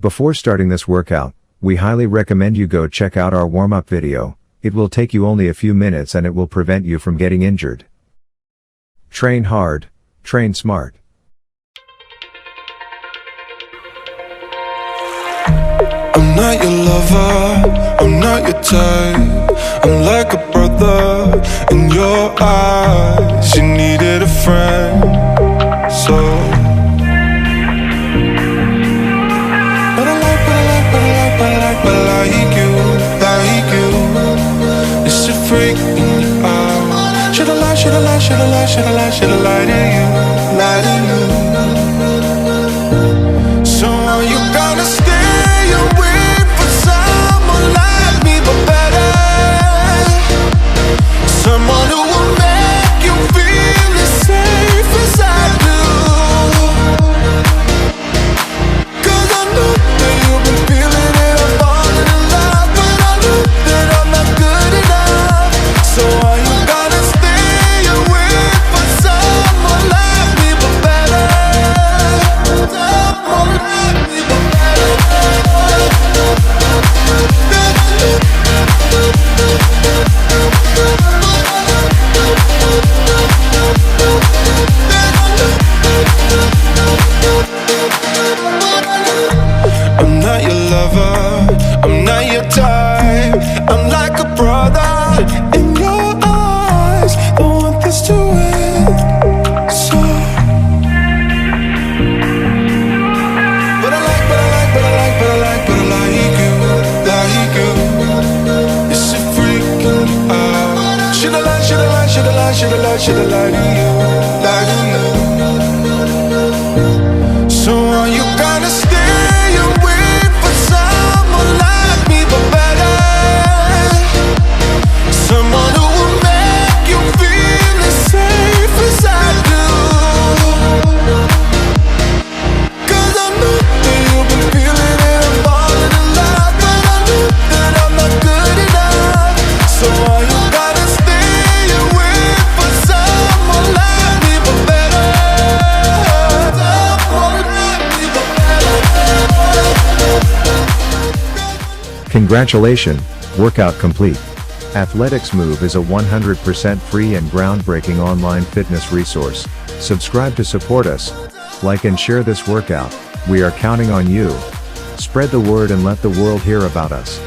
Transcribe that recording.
Before starting this workout, we highly recommend you go check out our warm-up video. It will take you only a few minutes and it will prevent you from getting injured. Train hard, train smart. I'm not your lover, I'm not your type. I'm like a brother in your eyes. You needed a friend, so But I like you. It's a freak in your eyes. Should've lied to you. So are you gonna stay away from someone like me but better? Someone who will make you feel as safe as I do. 'Cause I know that you've been feeling it, I'm falling in love, but I know that I'm not good enough. So are you gonna stay away from someone like me but better? Someone like me but better. I'm not your lover, I'm not your type. I'm like a brother in your eyes. Don't want this to end, so But I like you. It's a freak in your eyes. Should've lied to you. So are you gonna stay away from someone like me but better? Someone who will make you feel as safe as I do. 'Cause I know that you've been feeling it, I'm falling in love, but I know that I'm not good enough. So are you gonna stay away from someone like me but better? Someone like me but better. Congratulations, workout complete. Athleticsmove is a 100% free and groundbreaking online fitness resource. Subscribe to support us. Like and share this workout. We are counting on you. Spread the word and let the world hear about us.